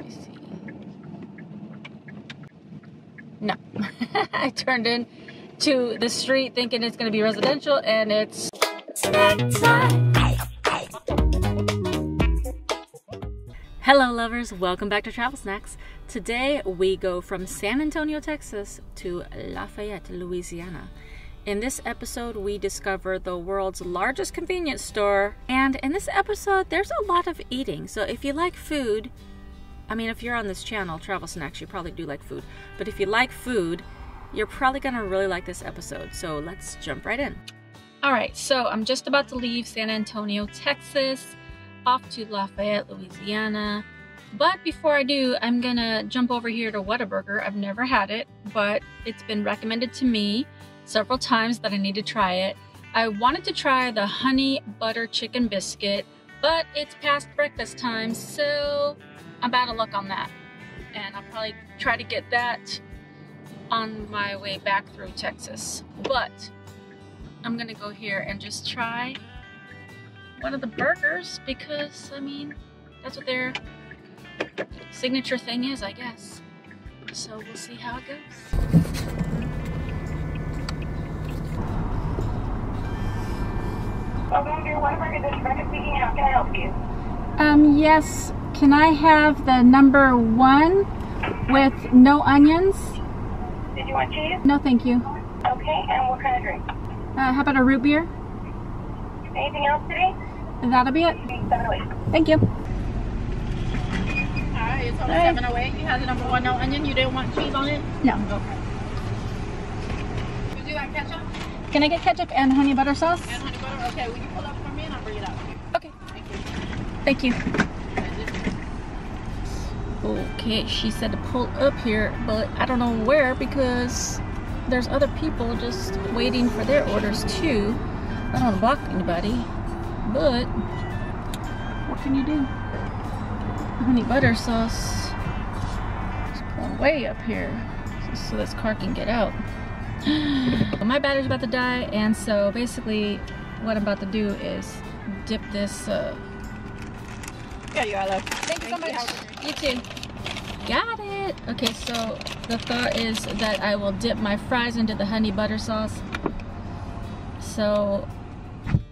me see. No. I turned in to the street thinking it's going to be residential, and it's snack time. Hello lovers, welcome back to Travel Snacks. Today we go from San Antonio, Texas to Lafayette, Louisiana. In this episode we discover the world's largest convenience store, and in this episode there's a lot of eating. So if you like food, I mean if you're on this channel, Travel Snacks, you probably do like food. But if you like food, you're probably gonna really like this episode. So let's jump right in. Alright, so I'm just about to leave San Antonio, Texas, off to Lafayette, Louisiana. But before I do, I'm gonna jump over here to Whataburger. I've never had it, but it's been recommended to me several times that I need to try it. I wanted to try the honey butter chicken biscuit, but it's past breakfast time, so I'm out of luck on that. And I'll probably try to get that on my way back through Texas. But I'm gonna go here and just try one of the burgers because, I mean, that's what their signature thing is, I guess. So we'll see how it goes. Welcome to Whataburger. This is Rebecca speaking. How can I help you? Yes, can I have the number 1 with no onions? Did you want cheese? No, thank you. Okay, and what kind of drink? How about a root beer? Anything else today? That'll be it. 708. Thank you. Alright, it's only 708. You have the number 1 no onion. You didn't want cheese on it? No. Okay. Would you like ketchup? Can I get ketchup and honey butter sauce? And honey butter? Okay, will you pull up for me and I'll bring it up? Okay. Thank you. Thank you. Okay, she said to pull up here, but I don't know where because there's other people just waiting for their orders too. I don't want to block anybody, but what can you do? Honey butter sauce is pulling way up here so this car can get out. My battery's about to die, and so basically what I'm about to do is dip this. Yeah, you are, love. Thank you so much. You too. Got it. Okay, so the thought is that I will dip my fries into the honey butter sauce. So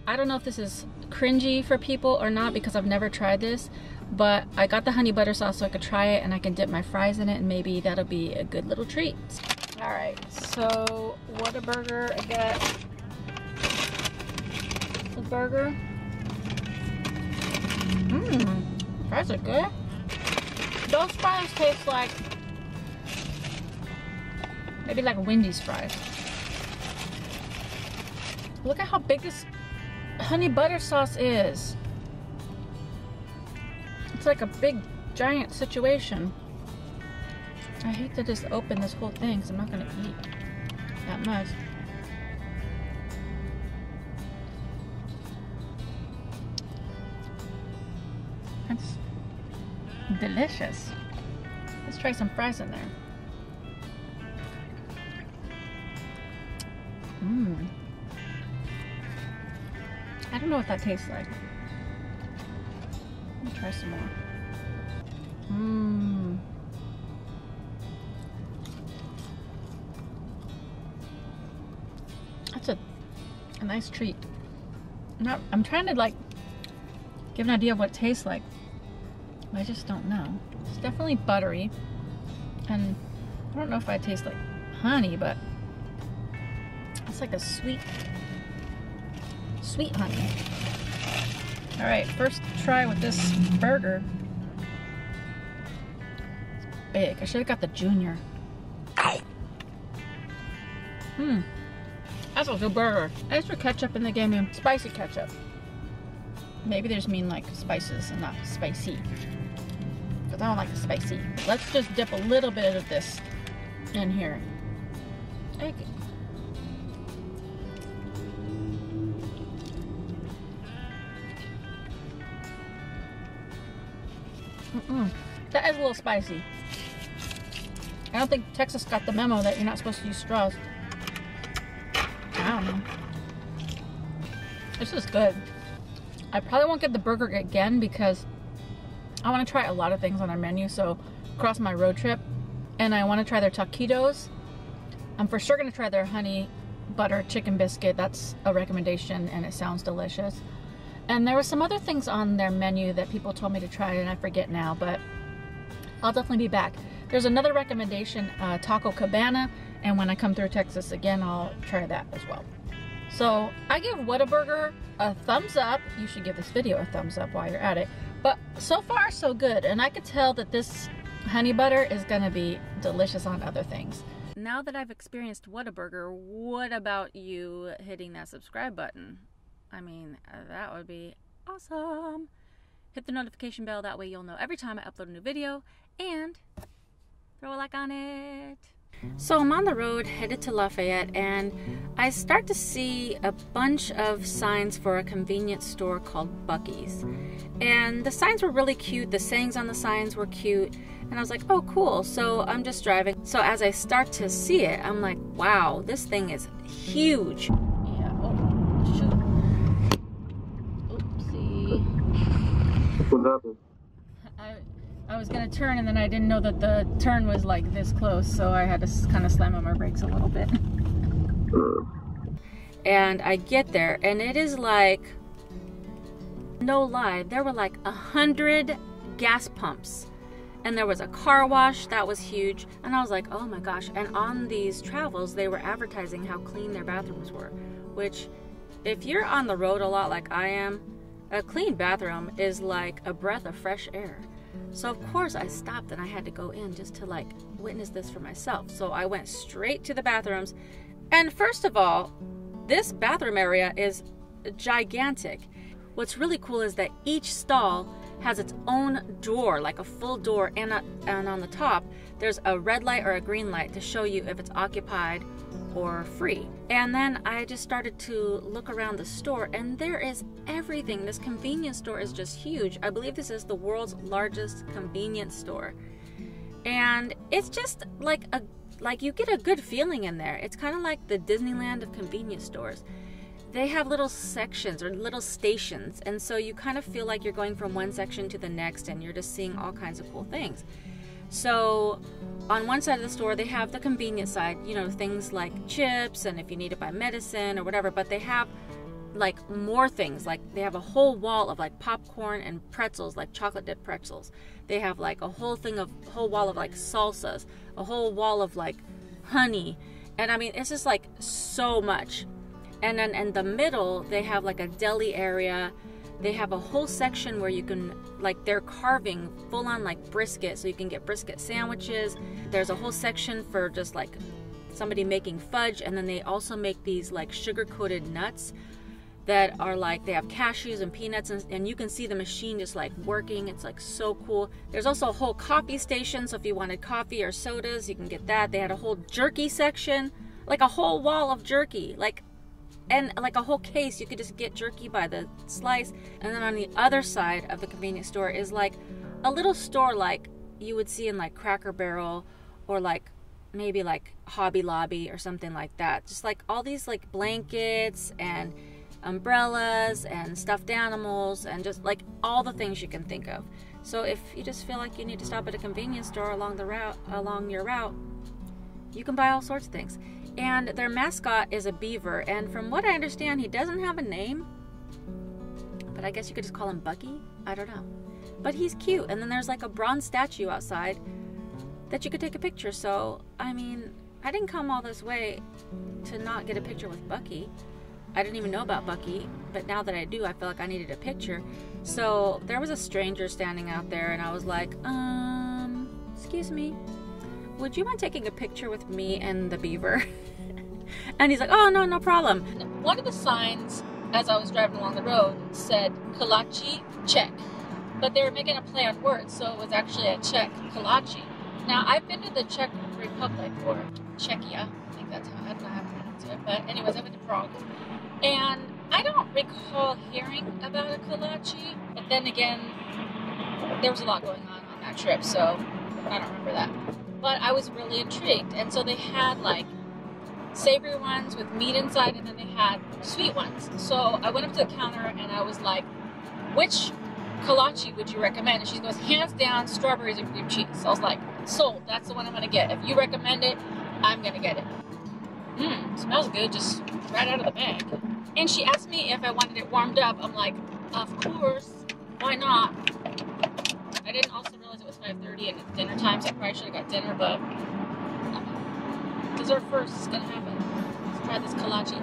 I don't know if this is cringy for people or not because I've never tried this, but I got the honey butter sauce so I could try it and I can dip my fries in it, and maybe that'll be a good little treat. Alright, so Whataburger, I got the burger. Fries are good. Those fries taste like, maybe like Wendy's fries. Look at how big this honey butter sauce is. It's like a big giant situation. I hate to just open this whole thing because I'm not going to eat that much. That's delicious. Let's try some fries in there. I don't know what that tastes like. Let me try some more. That's a nice treat. I'm trying to like give an idea of what it tastes like. I just don't know. It's definitely buttery, and I don't know if I taste like honey, but it's like a sweet honey. All right, first try with this burger. It's big. I should have got the junior. That's a good burger. Extra ketchup, and they gave me spicy ketchup. Maybe they just mean like spices and not spicy. Because I don't like the spicy. Let's just dip a little bit of this in here. Okay. That is a little spicy. I don't think Texas got the memo that you're not supposed to use straws. I don't know. This is good. I probably won't get the burger again because I want to try a lot of things on their menu, so across my road trip, and I want to try their taquitos. I'm for sure going to try their honey butter chicken biscuit. That's a recommendation and it sounds delicious. And there were some other things on their menu that people told me to try and I forget now, but I'll definitely be back. There's another recommendation, Taco Cabana, and when I come through Texas again, I'll try that as well. So I give Whataburger a thumbs up. You should give this video a thumbs up while you're at it. But so far, so good. And I could tell that this honey butter is gonna be delicious on other things. Now that I've experienced Whataburger, what about you hitting that subscribe button? I mean, that would be awesome. Hit the notification bell, that way you'll know every time I upload a new video, and throw a like on it. So I'm on the road headed to Lafayette, and I start to see a bunch of signs for a convenience store called BUC-EE'S. And the signs were really cute, the sayings on the signs were cute, and I was like, oh cool. So I'm just driving. So as I start to see it, I'm like, wow, this thing is huge. Yeah, oh shoot. Oopsie. What happened? I was gonna turn and then I didn't know that the turn was like this close, so I had to kind of slam on my brakes a little bit. And I get there and it is like, no lie, there were like 100 gas pumps and there was a car wash that was huge, and I was like, oh my gosh. And on these travels they were advertising how clean their bathrooms were, which if you're on the road a lot like I am, a clean bathroom is like a breath of fresh air. So of course I stopped and I had to go in just to like witness this for myself. So I went straight to the bathrooms, and first of all, this bathroom area is gigantic. What's really cool is that each stall has its own door, like a full door, and on the top there's a red light or a green light to show you if it's occupied or free. And then I just started to look around the store, and there is everything. This convenience store is just huge. I believe this is the world's largest convenience store, and it's just like you get a good feeling in there. It's kind of like the Disneyland of convenience stores. They have little sections or little stations, and so you kind of feel like you're going from one section to the next, and you're just seeing all kinds of cool things. So on one side of the store they have the convenience side, you know, things like chips and if you need to buy medicine or whatever, but they have like more things. Like they have a whole wall of like popcorn and pretzels, like chocolate dipped pretzels. They have like a whole wall of like salsas, a whole wall of like honey, and I mean it's just like so much. And then in the middle they have like a deli area. They have a whole section where you can, like, they're carving full on like brisket, so you can get brisket sandwiches. There's a whole section for just like somebody making fudge, and then they also make these like sugar-coated nuts that are like, they have cashews and peanuts, and you can see the machine just like working. It's like so cool. There's also a whole coffee station, so if you wanted coffee or sodas, you can get that. They had a whole jerky section, like a whole wall of jerky, and like a whole case. You could just get jerky by the slice. And then on the other side of the convenience store is like a little store like you would see in like Cracker Barrel or like maybe like Hobby Lobby or something like that. Just like all these like blankets and umbrellas and stuffed animals and just like all the things you can think of. So if you just feel like you need to stop at a convenience store along your route, you can buy all sorts of things. And their mascot is a beaver, and from what I understand, he doesn't have a name, but I guess you could just call him Bucky. I don't know, but he's cute. And then there's like a bronze statue outside that you could take a picture. So I mean, I didn't come all this way to not get a picture with Bucky. I didn't even know about Bucky, but now that I do, I feel like I needed a picture. So there was a stranger standing out there, and I was like, excuse me, would you mind taking a picture with me and the beaver? And he's like, oh, no problem. One of the signs as I was driving along the road said kolache, Czech, but they were making a play on words, so it was actually a Czech kolache. Now, I've been to the Czech Republic, or Czechia, I think that's how, I don't know how to pronounce it, but anyways, I've been to Prague, and I don't recall hearing about a kolache, but then again, there was a lot going on that trip, so I don't remember that. But I was really intrigued, and so they had like savory ones with meat inside, and then they had sweet ones. So I went up to the counter and I was like, which kolache would you recommend? And she goes, hands down, strawberries and cream cheese. So I was like, sold, that's the one I'm gonna get. If you recommend it, I'm gonna get it. Smells good, just right out of the bag. And she asked me if I wanted it warmed up. I'm like, of course, why not? I didn't also realize it was 5:30 and it's dinner time, so I probably should have got dinner, but dessert first is gonna happen. Let's try this kolache.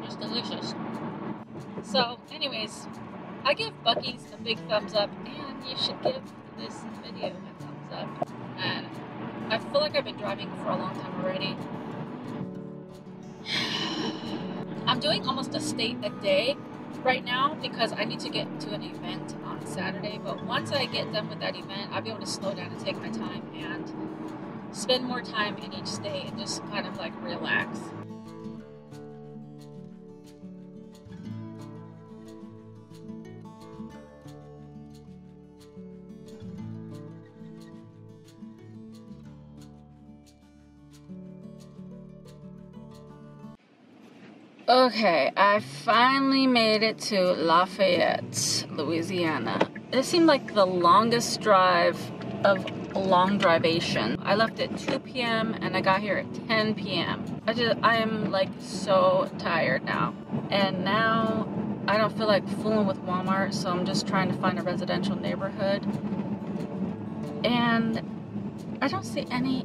It's delicious. So, anyways, I give BUC-EE'S a big thumbs up, and you should give this video a thumbs up. And I feel like I've been driving for a long time already. I'm doing almost a state a day right now because I need to get to an event on Saturday, but once I get done with that event, I'll be able to slow down and take my time and spend more time in each state and just kind of like relax. Okay, I finally made it to Lafayette, Louisiana. It seemed like the longest drive of a long drivation. I left at 2 p.m. and I got here at 10 p.m. I am like so tired now. And now I don't feel like fooling with Walmart, so I'm just trying to find a residential neighborhood. And I don't see any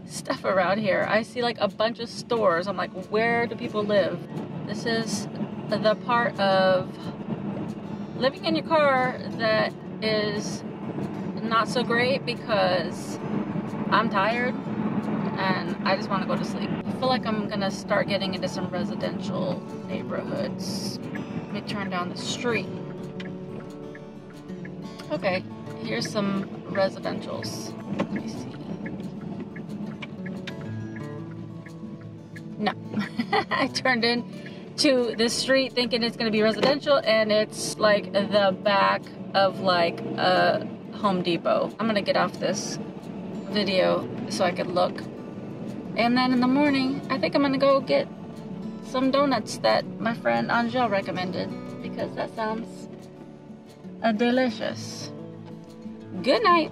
stuff around here. I see like a bunch of stores. I'm like, where do people live? This is the part of living in your car that is not so great because I'm tired and I just want to go to sleep. I feel like I'm gonna start getting into some residential neighborhoods. Let me turn down the street. Okay, here's some residentials. Let me see. No, I turned in to the street thinking it's gonna be residential, and it's like the back of like a Home Depot. I'm gonna get off this video so I could look, and then in the morning I think I'm gonna go get some donuts that my friend Angel recommended because that sounds delicious. Good night.